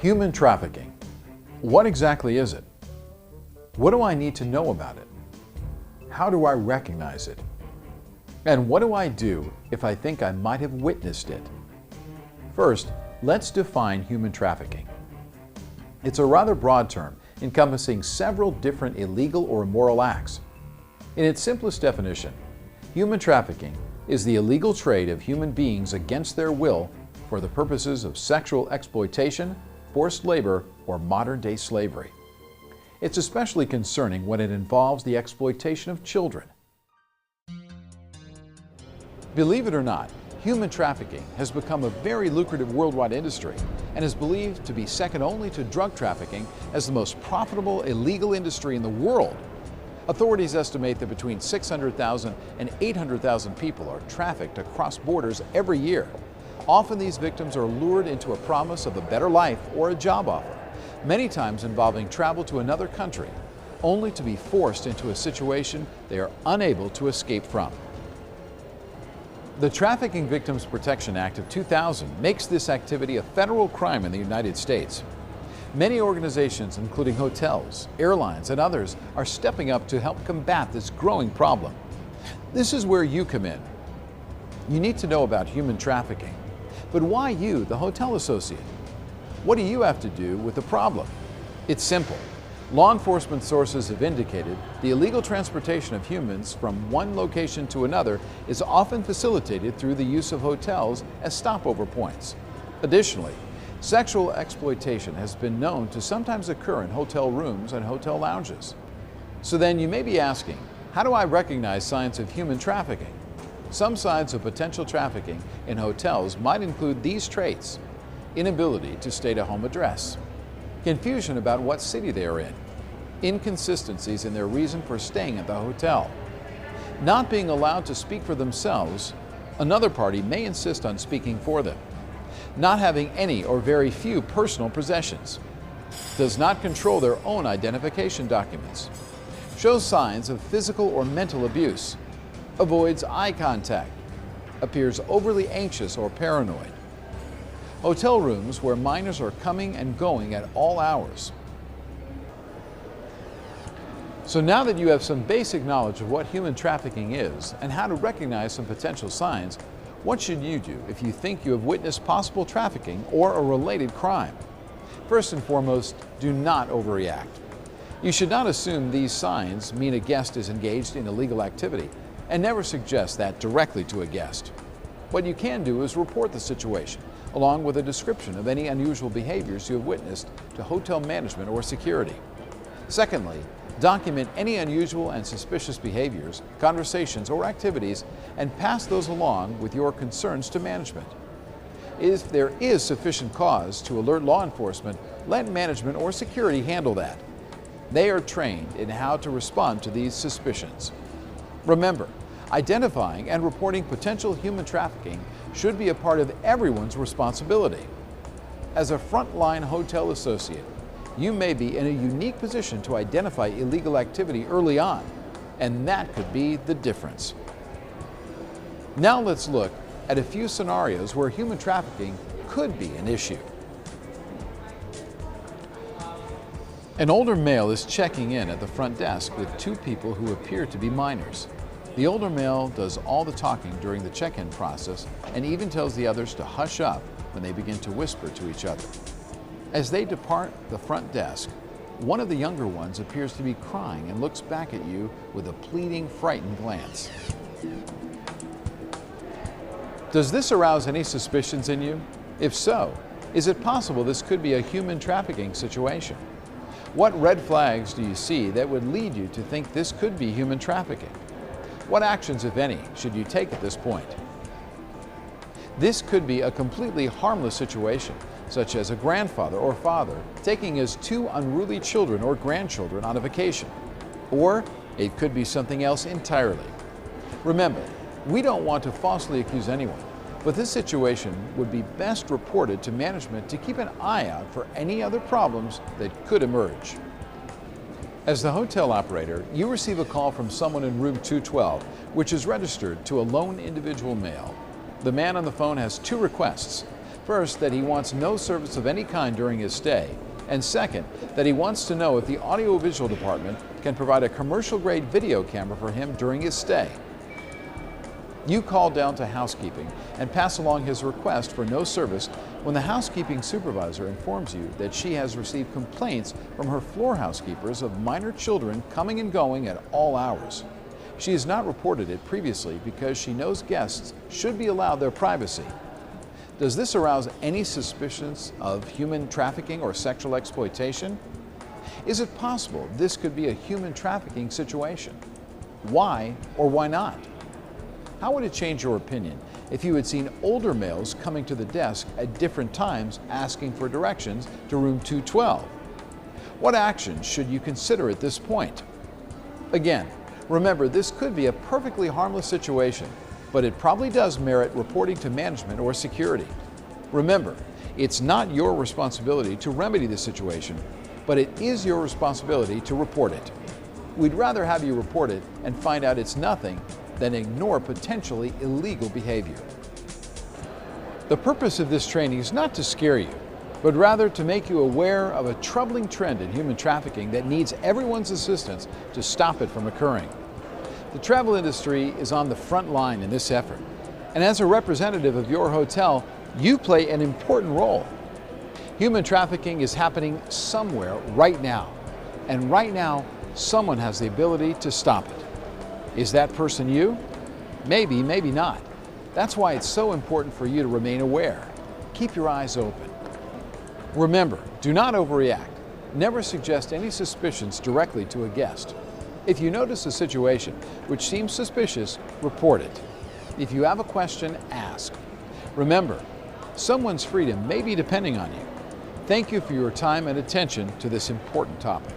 Human trafficking. What exactly is it? What do I need to know about it? How do I recognize it? And what do I do if I think I might have witnessed it? First, let's define human trafficking. It's a rather broad term encompassing several different illegal or immoral acts. In its simplest definition, human trafficking is the illegal trade of human beings against their will for the purposes of sexual exploitation, forced labor, or modern-day slavery. It's especially concerning when it involves the exploitation of children. Believe it or not, human trafficking has become a very lucrative worldwide industry and is believed to be second only to drug trafficking as the most profitable illegal industry in the world. Authorities estimate that between 600,000 and 800,000 people are trafficked across borders every year. Often these victims are lured into a promise of a better life or a job offer, many times involving travel to another country, only to be forced into a situation they are unable to escape from. The Trafficking Victims Protection Act of 2000 makes this activity a federal crime in the United States. Many organizations, including hotels, airlines, and others, are stepping up to help combat this growing problem. This is where you come in. You need to know about human trafficking. But why you, the hotel associate? What do you have to do with the problem? It's simple. Law enforcement sources have indicated the illegal transportation of humans from one location to another is often facilitated through the use of hotels as stopover points. Additionally, sexual exploitation has been known to sometimes occur in hotel rooms and hotel lounges. So then you may be asking, how do I recognize signs of human trafficking? Some signs of potential trafficking in hotels might include these traits: inability to state a home address, confusion about what city they are in, inconsistencies in their reason for staying at the hotel, not being allowed to speak for themselves. Another party may insist on speaking for them, not having any or very few personal possessions, does not control their own identification documents, shows signs of physical or mental abuse, avoids eye contact, appears overly anxious or paranoid. Hotel rooms where minors are coming and going at all hours. So now that you have some basic knowledge of what human trafficking is and how to recognize some potential signs, what should you do if you think you have witnessed possible trafficking or a related crime? First and foremost, do not overreact. You should not assume these signs mean a guest is engaged in illegal activity, and never suggest that directly to a guest. What you can do is report the situation, along with a description of any unusual behaviors you have witnessed to hotel management or security. Secondly, document any unusual and suspicious behaviors, conversations, or activities, and pass those along with your concerns to management. If there is sufficient cause to alert law enforcement, let management or security handle that. They are trained in how to respond to these suspicions. Remember, identifying and reporting potential human trafficking should be a part of everyone's responsibility. As a frontline hotel associate, you may be in a unique position to identify illegal activity early on, and that could be the difference. Now let's look at a few scenarios where human trafficking could be an issue. An older male is checking in at the front desk with two people who appear to be minors. The older male does all the talking during the check-in process and even tells the others to hush up when they begin to whisper to each other. As they depart the front desk, one of the younger ones appears to be crying and looks back at you with a pleading, frightened glance. Does this arouse any suspicions in you? If so, is it possible this could be a human trafficking situation? What red flags do you see that would lead you to think this could be human trafficking? What actions, if any, should you take at this point? This could be a completely harmless situation, such as a grandfather or father taking his two unruly children or grandchildren on a vacation. Or it could be something else entirely. Remember, we don't want to falsely accuse anyone, but this situation would be best reported to management to keep an eye out for any other problems that could emerge. As the hotel operator, you receive a call from someone in room 212, which is registered to a lone individual male. The man on the phone has two requests: First, that he wants no service of any kind during his stay, and second, that he wants to know if the audiovisual department can provide a commercial-grade video camera for him during his stay. You call down to housekeeping and pass along his request for no service when the housekeeping supervisor informs you that she has received complaints from her floor housekeepers of minor children coming and going at all hours. She has not reported it previously because she knows guests should be allowed their privacy. Does this arouse any suspicions of human trafficking or sexual exploitation? Is it possible this could be a human trafficking situation? Why or why not? How would it change your opinion if you had seen older males coming to the desk at different times asking for directions to room 212? What actions should you consider at this point? Again, remember, this could be a perfectly harmless situation, but it probably does merit reporting to management or security. Remember, it's not your responsibility to remedy the situation, but it is your responsibility to report it. We'd rather have you report it and find out it's nothing than ignore potentially illegal behavior. The purpose of this training is not to scare you, but rather to make you aware of a troubling trend in human trafficking that needs everyone's assistance to stop it from occurring. The travel industry is on the front line in this effort, and as a representative of your hotel, you play an important role. Human trafficking is happening somewhere right now, and right now, someone has the ability to stop it. Is that person you? Maybe, maybe not. That's why it's so important for you to remain aware. Keep your eyes open. Remember, do not overreact. Never suggest any suspicions directly to a guest. If you notice a situation which seems suspicious, report it. If you have a question, ask. Remember, someone's freedom may be depending on you. Thank you for your time and attention to this important topic.